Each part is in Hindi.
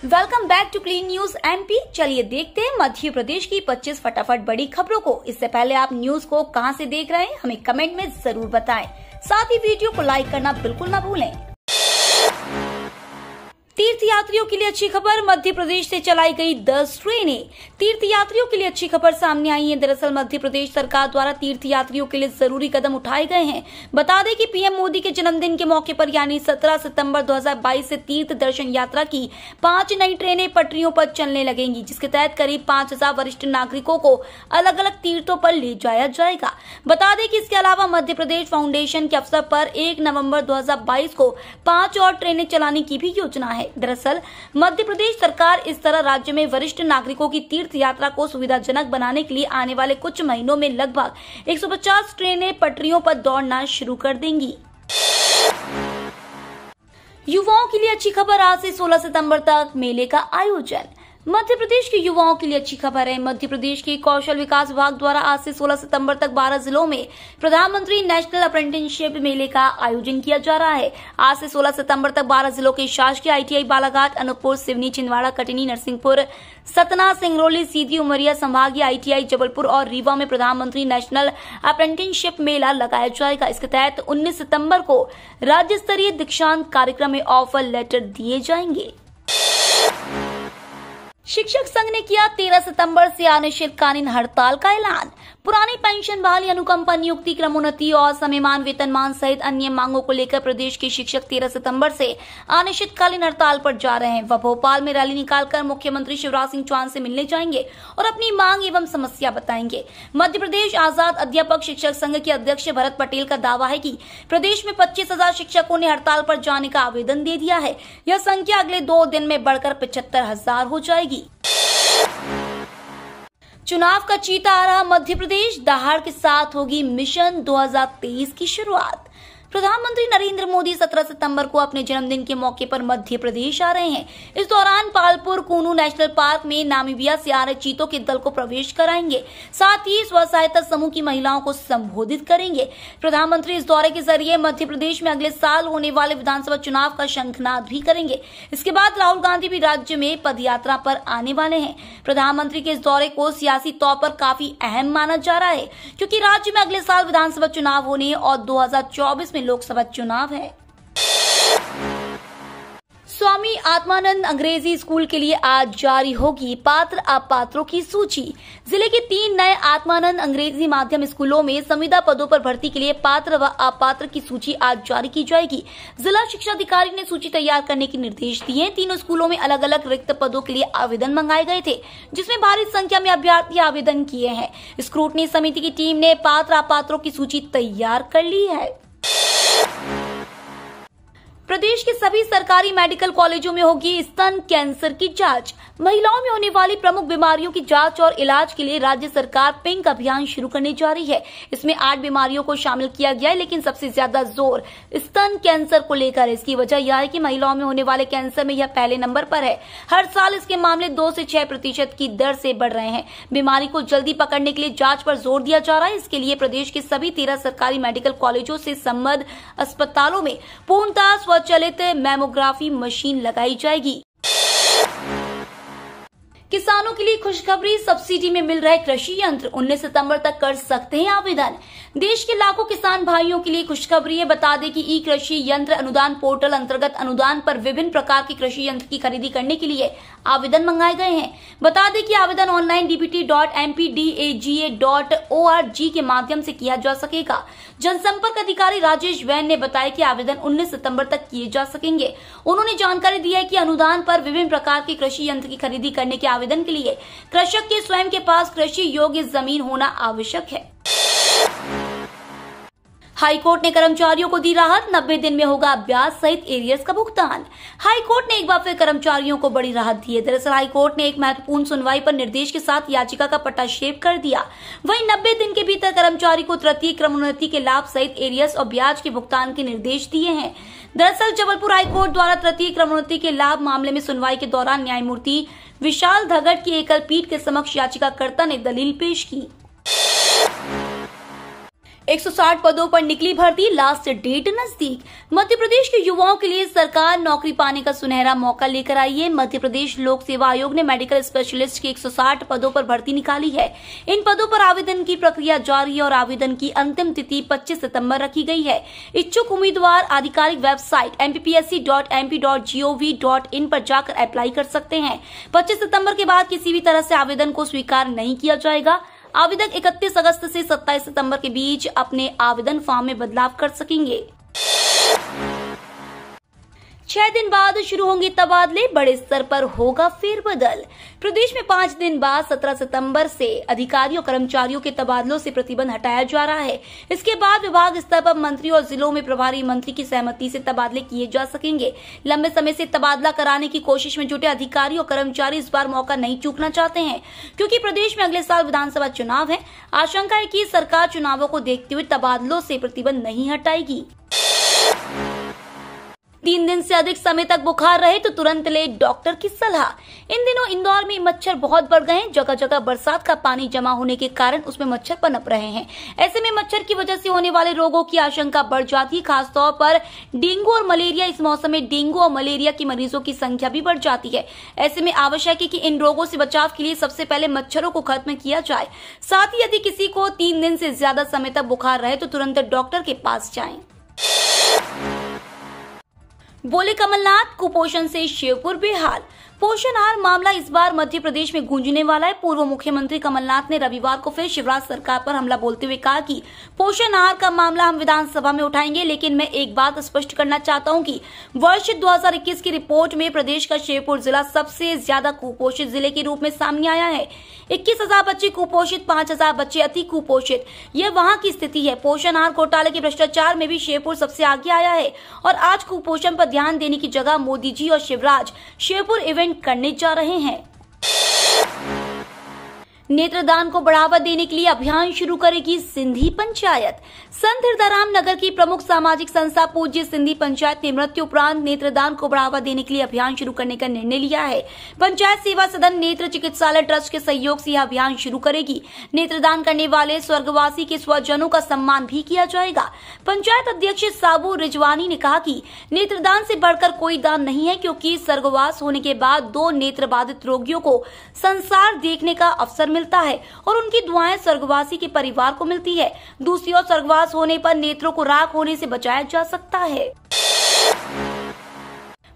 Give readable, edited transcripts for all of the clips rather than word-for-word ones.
Welcome back to Clean News MP. चलिए देखते हैं मध्य प्रदेश की 25 फटाफट बड़ी खबरों को। इससे पहले आप न्यूज को कहां से देख रहे हैं हमें कमेंट में जरूर बताएं। साथ ही वीडियो को लाइक करना बिल्कुल ना भूलें। तीर्थ यात्रियों के लिए अच्छी खबर, मध्य प्रदेश से चलाई गई 10 ट्रेनें। तीर्थ यात्रियों के लिए अच्छी खबर सामने आई है। दरअसल मध्य प्रदेश सरकार द्वारा तीर्थ यात्रियों के लिए जरूरी कदम उठाए गए हैं। बता दें कि पीएम मोदी के जन्मदिन के मौके पर यानी 17 सितंबर 2022 से तीर्थ दर्शन यात्रा की 5 नई ट्रेनें पटरियों पर चलने लगेंगी, जिसके तहत करीब 5000 वरिष्ठ नागरिकों को अलग अलग तीर्थों पर ले जाया जाएगा। बता दें कि इसके अलावा मध्य प्रदेश फाउंडेशन के अवसर पर 1 नवम्बर 2022 को 5 और ट्रेनें चलाने की भी योजना है। दरअसल मध्य प्रदेश सरकार इस तरह राज्य में वरिष्ठ नागरिकों की तीर्थ यात्रा को सुविधाजनक बनाने के लिए आने वाले कुछ महीनों में लगभग 150 ट्रेनें पटरियों पर दौड़ना शुरू कर देंगी। युवाओं के लिए अच्छी खबर, आज से 16 सितंबर तक मेले का आयोजन। मध्य प्रदेश के युवाओं के लिए अच्छी खबर है। मध्य प्रदेश के कौशल विकास विभाग द्वारा आज से 16 सितंबर तक 12 जिलों में प्रधानमंत्री नेशनल अप्रेंटिसशिप मेले का आयोजन किया जा रहा है। आज से 16 सितंबर तक 12 जिलों के शासकीय आईटीआई बालाघाट, अनूपपुर, सिवनी, छिंदवाड़ा, कटनी, नरसिंहपुर, सतना, सिंगरौली, सीधी, उमरिया संभागीय आईटीआई जबलपुर और रीवा में प्रधानमंत्री नेशनल अप्रेंटिसशिप मेला लगाया जाएगा। इसके तहत 19 सितंबर को राज्य स्तरीय दीक्षांत कार्यक्रम में ऑफर लेटर दिए जाएंगे। शिक्षक संघ ने किया 13 सितंबर से अनिश्चितकालीन हड़ताल का ऐलान। पुरानी पेंशन बहाली, अनुकंपा, नियुक्ति, क्रमोन्नति और समयमान वेतनमान सहित अन्य मांगों को लेकर प्रदेश के शिक्षक 13 सितंबर से अनिश्चितकालीन हड़ताल पर जा रहे हैं। वह भोपाल में रैली निकालकर मुख्यमंत्री शिवराज सिंह चौहान से मिलने जाएंगे और अपनी मांग एवं समस्या बताएंगे। मध्य प्रदेश आजाद अध्यापक शिक्षक संघ के अध्यक्ष भरत पटेल का दावा है कि प्रदेश में 25,000 शिक्षकों ने हड़ताल पर जाने का आवेदन दे दिया है। यह संख्या अगले 2 दिन में बढ़कर 75,000 हो जाएगी। चुनाव का चीता आ रहा मध्य प्रदेश, दहाड़ के साथ होगी मिशन 2023 की शुरुआत। प्रधानमंत्री नरेंद्र मोदी 17 सितंबर को अपने जन्मदिन के मौके पर मध्य प्रदेश आ रहे हैं। इस दौरान पालपुर कूनू नेशनल पार्क में नामीबिया से आ रहे चीतों के दल को प्रवेश कराएंगे। साथ ही स्व सहायता समूह की महिलाओं को संबोधित करेंगे। प्रधानमंत्री इस दौरे के जरिए मध्य प्रदेश में अगले साल होने वाले विधानसभा चुनाव का शंखनाद भी करेंगे। इसके बाद राहुल गांधी भी राज्य में पदयात्रा पर आने वाले हैं। प्रधानमंत्री के इस दौरे को सियासी तौर पर काफी अहम माना जा रहा है, क्योंकि राज्य में अगले साल विधानसभा चुनाव होने और 2024 में लोकसभा चुनाव है। स्वामी आत्मानंद अंग्रेजी स्कूल के लिए आज जारी होगी पात्र अपात्रों की सूची। जिले के 3 नए आत्मानंद अंग्रेजी माध्यम स्कूलों में संविदा पदों पर भर्ती के लिए पात्र व अपात्र की सूची आज जारी की जाएगी। जिला शिक्षा अधिकारी ने सूची तैयार करने के निर्देश दिए। तीनों स्कूलों में अलग अलग रिक्त पदों के लिए आवेदन मंगाए गए थे, जिसमें भारी संख्या में अभ्यर्थी आवेदन किए हैं। स्क्रूटनी समिति की टीम ने पात्र अपात्रों की सूची तैयार कर ली है। प्रदेश के सभी सरकारी मेडिकल कॉलेजों में होगी स्तन कैंसर की जांच। महिलाओं में होने वाली प्रमुख बीमारियों की जांच और इलाज के लिए राज्य सरकार पिंक अभियान शुरू करने जा रही है। इसमें 8 बीमारियों को शामिल किया गया है, लेकिन सबसे ज्यादा जोर स्तन कैंसर को लेकर है। इसकी वजह यह है कि महिलाओं में होने वाले कैंसर में यह पहले नंबर पर है। हर साल इसके मामले 2 से 6% की दर से बढ़ रहे हैं। बीमारी को जल्दी पकड़ने के लिए जांच पर जोर दिया जा रहा है। इसके लिए प्रदेश के सभी 13 सरकारी मेडिकल कॉलेजों से संबद्ध अस्पतालों में पूर्णतः स्वचालित मैमोग्राफी मशीन लगाई जाएगी। किसानों के लिए खुशखबरी, सब्सिडी में मिल रहे कृषि यंत्र 19 सितंबर तक कर सकते हैं आवेदन। देश के लाखों किसान भाइयों के लिए खुशखबरी है। बता दें कि ई कृषि यंत्र अनुदान पोर्टल अंतर्गत अनुदान पर विभिन्न प्रकार के कृषि यंत्र की खरीदी करने के लिए आवेदन मंगाए गए हैं। बता दें कि आवेदन ऑनलाइन dbt.mpdaga.org के माध्यम से किया जा सकेगा। जनसंपर्क अधिकारी राजेश वैन ने बताया कि आवेदन 19 सितंबर तक किए जा सकेंगे। उन्होंने जानकारी दी है कि अनुदान पर विभिन्न प्रकार के कृषि यंत्र की खरीदी करने के आवेदन के लिए कृषक के स्वयं के पास कृषि योग्य जमीन होना आवश्यक है। हाईकोर्ट ने कर्मचारियों को दी राहत, 90 दिन में होगा ब्याज सहित एरियर्स का भुगतान। हाईकोर्ट ने एक बार फिर कर्मचारियों को बड़ी राहत दी है। दरअसल हाईकोर्ट ने एक महत्वपूर्ण सुनवाई पर निर्देश के साथ याचिका का पट्टाक्षेप कर दिया। वहीं 90 दिन के भीतर कर्मचारी को तृतीय क्रमोन्नति के लाभ सहित एरियर्स और ब्याज के भुगतान के निर्देश दिए हैं। दरअसल जबलपुर हाईकोर्ट द्वारा तृतीय क्रमोन्नति के लाभ मामले में सुनवाई के दौरान न्यायमूर्ति विशाल धगड़ की एकल पीठ के समक्ष याचिकाकर्ता ने दलील पेश की। 160 पदों पर निकली भर्ती, लास्ट डेट नजदीक। मध्य प्रदेश के युवाओं के लिए सरकार नौकरी पाने का सुनहरा मौका लेकर आई है। मध्य प्रदेश लोक सेवा आयोग ने मेडिकल स्पेशलिस्ट की 160 पदों पर भर्ती निकाली है। इन पदों पर आवेदन की प्रक्रिया जारी है और आवेदन की अंतिम तिथि 25 सितंबर रखी गई है। इच्छुक उम्मीदवार आधिकारिक वेबसाइट mpsc.mp.gov.in पर जाकर अप्लाई कर सकते हैं। 25 सितंबर के बाद किसी भी तरह से आवेदन को स्वीकार नहीं किया जाएगा। आवेदक 31 अगस्त से 27 सितंबर के बीच अपने आवेदन फॉर्म में बदलाव कर सकेंगे। 6 दिन बाद शुरू होंगे तबादले, बड़े स्तर पर होगा फेरबदल। प्रदेश में 5 दिन बाद 17 सितंबर से अधिकारियों कर्मचारियों के तबादलों से प्रतिबंध हटाया जा रहा है। इसके बाद विभाग स्तर पर मंत्री और जिलों में प्रभारी मंत्री की सहमति से तबादले किए जा सकेंगे। लंबे समय से तबादला कराने की कोशिश में जुटे अधिकारी और कर्मचारी इस बार मौका नहीं चूकना चाहते हैं, क्योंकि प्रदेश में अगले साल विधानसभा चुनाव है। आशंका है कि सरकार चुनावों को देखते हुए तबादलों से प्रतिबंध नहीं हटाएगी। 3 दिन से अधिक समय तक बुखार रहे तो तुरंत ले डॉक्टर की सलाह। इन दिनों इंदौर में मच्छर बहुत बढ़ गए हैं। जगह जगह बरसात का पानी जमा होने के कारण उसमें मच्छर पनप रहे हैं। ऐसे में मच्छर की वजह से होने वाले रोगों की आशंका बढ़ जाती है। खासतौर पर डेंगू और मलेरिया। इस मौसम में डेंगू और मलेरिया की मरीजों की संख्या भी बढ़ जाती है। ऐसे में आवश्यक है कि इन रोगों से बचाव के लिए सबसे पहले मच्छरों को खत्म किया जाए। साथ ही यदि किसी को 3 दिन से ज्यादा समय तक बुखार रहे तो तुरंत डॉक्टर के पास जाएं। बोले कमलनाथ, कुपोषण से शिवपुर बेहाल। पोषण आहार मामला इस बार मध्य प्रदेश में गूंजने वाला है। पूर्व मुख्यमंत्री कमलनाथ ने रविवार को फिर शिवराज सरकार पर हमला बोलते हुए कहा कि पोषण आहार का मामला हम विधानसभा में उठाएंगे, लेकिन मैं एक बात स्पष्ट करना चाहता हूं कि वर्ष 2021 की रिपोर्ट में प्रदेश का शिवपुर जिला सबसे ज्यादा कुपोषित जिले के रूप में सामने आया है। 21,000 बच्चे कुपोषित, 5,000 बच्चे अति कुपोषित। यह वहां की स्थिति है। पोषण आहार घोटाले के भ्रष्टाचार में भी शिवपुर सबसे आगे आया है और आज कुपोषण पर ध्यान देने की जगह मोदी जी और शिवराज शिवपुर इवेंट करने जा रहे हैं। नेत्रदान को बढ़ावा देने के लिए अभियान शुरू करेगी सिंधी पंचायत। संत हिरदाराम नगर की प्रमुख सामाजिक संस्था पूज्य सिंधी पंचायत ने मृत्यु उपरांत नेत्रदान को बढ़ावा देने के लिए अभियान शुरू करने का निर्णय लिया है। पंचायत सेवा सदन नेत्र चिकित्सालय ट्रस्ट के सहयोग से यह अभियान शुरू करेगी। नेत्रदान करने वाले स्वर्गवासी के स्वजनों का सम्मान भी किया जाएगा। पंचायत अध्यक्ष साबू रिजवानी ने कहा कि नेत्रदान से बढ़कर कोई दान नहीं है, क्योंकि स्वर्गवास होने के बाद 2 नेत्र बाधित रोगियों को संसार देखने का अवसर मिलता है और उनकी दुआएं स्वर्गवासी के परिवार को मिलती है। दूसरी ओर स्वर्गवास होने पर नेत्रों को राख होने से बचाया जा सकता है।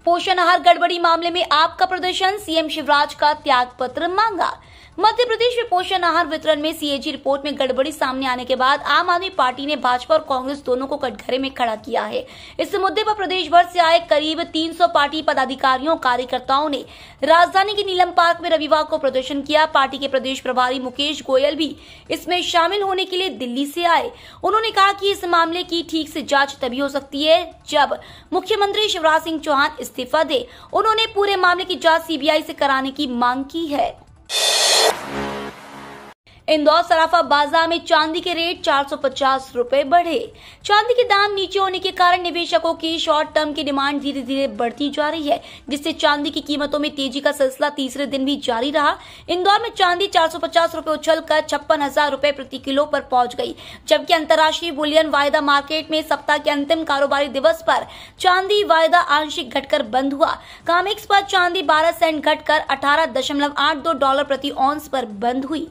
पोषण आहार गड़बड़ी मामले में आपका प्रदर्शन, सीएम शिवराज का त्याग पत्र मांगा। मध्य प्रदेश में पोषण आहार वितरण में सीएजी रिपोर्ट में गड़बड़ी सामने आने के बाद आम आदमी पार्टी ने भाजपा और कांग्रेस दोनों को कटघरे में खड़ा किया है। इस मुद्दे पर प्रदेश भर से आए करीब 300 पार्टी पदाधिकारियों और कार्यकर्ताओं ने राजधानी के नीलम पार्क में रविवार को प्रदर्शन किया। पार्टी के प्रदेश प्रभारी मुकेश गोयल भी इसमें शामिल होने के लिए दिल्ली से आए। उन्होंने कहा कि इस मामले की ठीक से जांच तभी हो सकती है जब मुख्यमंत्री शिवराज सिंह चौहान इस्तीफा दे। उन्होंने पूरे मामले की जांच सीबीआई से कराने की मांग की है। इंदौर सराफा बाजार में चांदी के रेट 450 रुपए बढ़े। चांदी के दाम नीचे होने के कारण निवेशकों की शॉर्ट टर्म की डिमांड धीरे धीरे बढ़ती जा रही है, जिससे चांदी की कीमतों में तेजी का सिलसिला तीसरे दिन भी जारी रहा। इंदौर में चांदी 450 रुपए उछलकर 56,000 रुपए प्रति किलो पर पहुंच गई, जबकि अंतर्राष्ट्रीय बुलियन वायदा मार्केट में सप्ताह के अंतिम कारोबारी दिवस पर चांदी वायदा आंशिक घटकर बंद हुआ। कामेक्स पर चांदी 12 सेंट घटकर $18.82 प्रति औंस पर बंद हुई।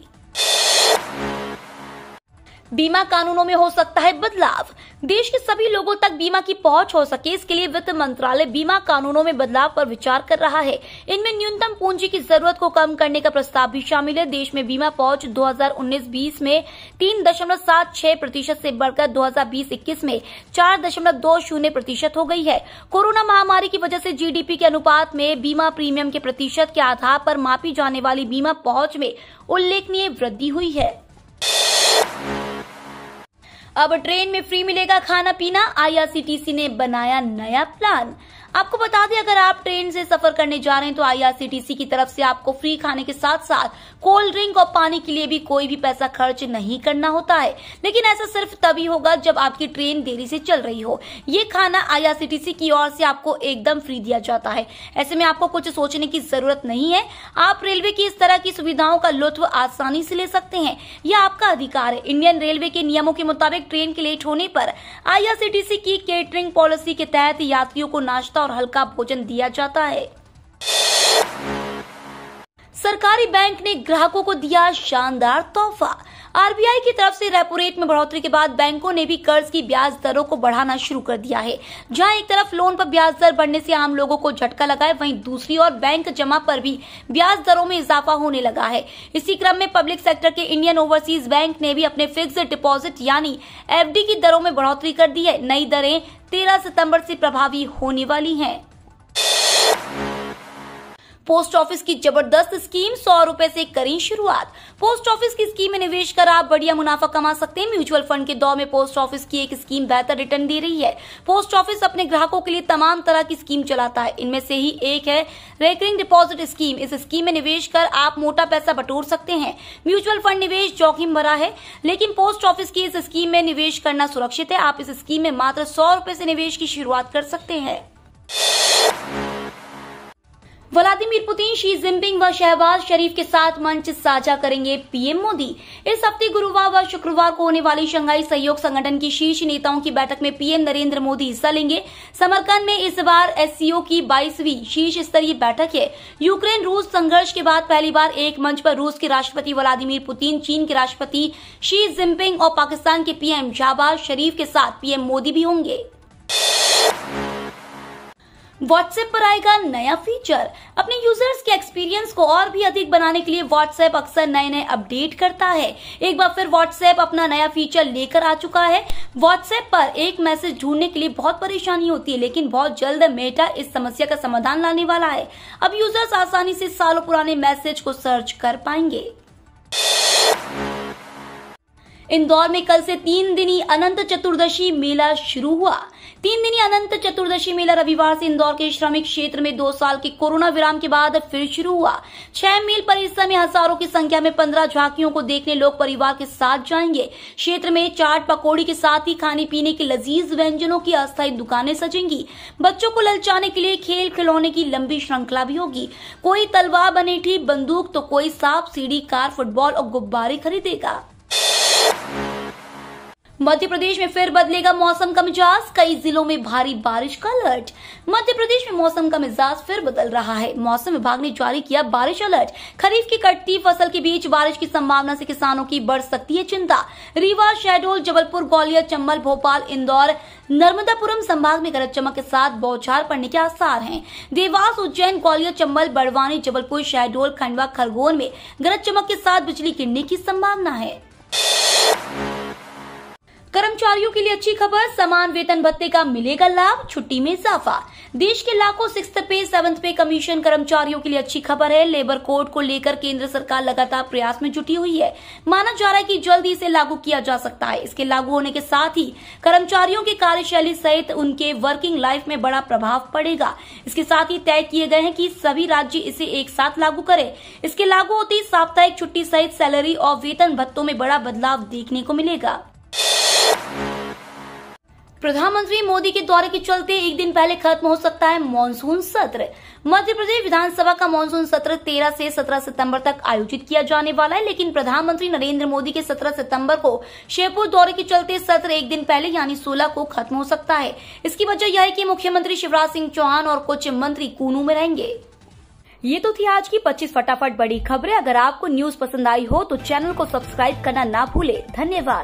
बीमा कानूनों में हो सकता है बदलाव। देश के सभी लोगों तक बीमा की पहुंच हो सके, इसके लिए वित्त मंत्रालय बीमा कानूनों में बदलाव पर विचार कर रहा है। इनमें न्यूनतम पूंजी की जरूरत को कम करने का प्रस्ताव भी शामिल है। देश में बीमा पहुंच 2019-20 में 3.76% से बढ़कर 2020-21 में 4.20% हो गई है। कोरोना महामारी की वजह से जीडीपी के अनुपात में बीमा प्रीमियम के प्रतिशत के आधार पर मापी जाने वाली बीमा पहुंच में उल्लेखनीय वृद्धि हुई है। अब ट्रेन में फ्री मिलेगा खाना पीना। आईआरसीटीसी ने बनाया नया प्लान। आपको बता दें, अगर आप ट्रेन से सफर करने जा रहे हैं तो IRCTC की तरफ से आपको फ्री खाने के साथ साथ कोल्ड ड्रिंक और पानी के लिए भी कोई भी पैसा खर्च नहीं करना होता है। लेकिन ऐसा सिर्फ तभी होगा जब आपकी ट्रेन देरी से चल रही हो। ये खाना IRCTC की ओर से आपको एकदम फ्री दिया जाता है। ऐसे में आपको कुछ सोचने की जरूरत नहीं है। आप रेलवे की इस तरह की सुविधाओं का लुत्फ आसानी से ले सकते हैं। यह आपका अधिकार है। इंडियन रेलवे के नियमों के मुताबिक ट्रेन के लेट होने पर IRCTC की केटरिंग पॉलिसी के तहत यात्रियों को नाश्ता और हल्का भोजन दिया जाता है। सरकारी बैंक ने ग्राहकों को दिया शानदार तोहफा। RBI की तरफ से रेपो रेट में बढ़ोतरी के बाद बैंकों ने भी कर्ज की ब्याज दरों को बढ़ाना शुरू कर दिया है। जहां एक तरफ लोन पर ब्याज दर बढ़ने से आम लोगों को झटका लगा है, वहीं दूसरी ओर बैंक जमा पर भी ब्याज दरों में इजाफा होने लगा है। इसी क्रम में पब्लिक सेक्टर के इंडियन ओवरसीज बैंक ने भी अपने फिक्स्ड डिपॉजिट यानी FD की दरों में बढ़ोतरी कर दी है। नई दरें 13 सितंबर से प्रभावी होने वाली हैं। पोस्ट ऑफिस की जबरदस्त स्कीम, 100 रुपए से करें शुरुआत। पोस्ट ऑफिस की स्कीम में निवेश कर आप बढ़िया मुनाफा कमा सकते हैं। म्यूचुअल फंड के दौर में पोस्ट ऑफिस की एक स्कीम बेहतर रिटर्न दे रही है। पोस्ट ऑफिस अपने ग्राहकों के लिए तमाम तरह की स्कीम चलाता है। इनमें से ही एक है रेकरिंग डिपॉजिट स्कीम। इस स्कीम में निवेश कर आप मोटा पैसा बटोर सकते हैं। म्यूचुअल फंड निवेश जोखिम भरा है, लेकिन पोस्ट ऑफिस की इस स्कीम में निवेश करना सुरक्षित है। आप इस स्कीम में मात्र 100 रुपए से निवेश की शुरुआत कर सकते हैं। व्लादिमीर पुतिन, शी जिनपिंग व शहबाज शरीफ के साथ मंच साझा करेंगे PM मोदी। इस हफ्ते गुरुवार व शुक्रवार को होने वाली शंघाई सहयोग संगठन की शीर्ष नेताओं की बैठक में PM नरेंद्र मोदी हिस्सा लेंगे। समरकंद में इस बार SCO की 22वीं शीर्ष स्तरीय बैठक है। यूक्रेन रूस संघर्ष के बाद पहली बार एक मंच पर रूस के राष्ट्रपति व्लादिमीर पुतिन, चीन के राष्ट्रपति शी जिनपिंग और पाकिस्तान के PM शहबाज शरीफ के साथ PM मोदी भी होंगे। व्हाट्सएप पर आएगा नया फीचर। अपने यूजर्स के एक्सपीरियंस को और भी अधिक बनाने के लिए व्हाट्सएप अक्सर नए अपडेट करता है। एक बार फिर व्हाट्सएप अपना नया फीचर लेकर आ चुका है। व्हाट्सएप पर एक मैसेज ढूंढने के लिए बहुत परेशानी होती है, लेकिन बहुत जल्द मेटा इस समस्या का समाधान लाने वाला है। अब यूजर्स आसानी से सालों पुराने मैसेज को सर्च कर पाएंगे। इंदौर में कल से 3 दिनी अनंत चतुर्दशी मेला शुरू हुआ। 3 दिनी अनंत चतुर्दशी मेला रविवार से इंदौर के श्रमिक क्षेत्र में 2 साल के कोरोना विराम के बाद फिर शुरू हुआ। 6 मील परिसर में हजारों की संख्या में 15 झांकियों को देखने लोग परिवार के साथ जाएंगे। क्षेत्र में चाट पकौड़ी के साथ ही खाने पीने के लजीज व्यंजनों की अस्थायी दुकानें सजेंगी। बच्चों को ललचाने के लिए खेल खिलौने की लंबी श्रृंखला भी होगी। कोई तलवार बनेठी बंदूक तो कोई सांप सीढ़ी कार फुटबॉल और गुब्बारे खरीदेगा। मध्य प्रदेश में फिर बदलेगा मौसम का मिजाज, कई जिलों में भारी बारिश का अलर्ट। मध्य प्रदेश में मौसम का मिजाज फिर बदल रहा है। मौसम विभाग ने जारी किया बारिश अलर्ट। खरीफ की कटती फसल के बीच बारिश की संभावना से किसानों की बढ़ सकती है चिंता। रीवा, शहडोल, जबलपुर, ग्वालियर, चंबल, भोपाल, इंदौर, नर्मदापुरम संभाग में गरज चमक के साथ बौछार पड़ने के आसार हैं। देवास, उज्जैन, ग्वालियर, चंबल, बड़वानी, जबलपुर, शहडोल, खंडवा, खरगोन में गरज चमक के साथ बिजली गिरने की संभावना है। कर्मचारियों के लिए अच्छी खबर, समान वेतन भत्ते का मिलेगा लाभ, छुट्टी में इजाफा। देश के लाखों 6th पे 7th पे कमीशन कर्मचारियों के लिए अच्छी खबर है। लेबर कोड को लेकर केंद्र सरकार लगातार प्रयास में जुटी हुई है। माना जा रहा है कि जल्दी इसे लागू किया जा सकता है। इसके लागू होने के साथ ही कर्मचारियों की कार्यशैली सहित उनके वर्किंग लाइफ में बड़ा प्रभाव पड़ेगा। इसके साथ ही तय किए गए हैं कि सभी राज्य इसे एक साथ लागू करें। इसके लागू होते ही साप्ताहिक छुट्टी सहित सैलरी और वेतन भत्तों में बड़ा बदलाव देखने को मिलेगा। प्रधानमंत्री मोदी के दौरे के चलते एक दिन पहले खत्म हो सकता है मॉनसून सत्र। मध्य प्रदेश विधानसभा का मॉनसून सत्र 13 से 17 सितंबर तक आयोजित किया जाने वाला है, लेकिन प्रधानमंत्री नरेंद्र मोदी के 17 सितंबर को शेरपुर दौरे के चलते सत्र एक दिन पहले यानी 16 को खत्म हो सकता है। इसकी वजह यह है कि मुख्यमंत्री शिवराज सिंह चौहान और कुछ मंत्री कूनू में रहेंगे। ये तो थी आज की 25 फटाफट बड़ी खबरें। अगर आपको न्यूज पसंद आई हो तो चैनल को सब्सक्राइब करना ना भूले। धन्यवाद।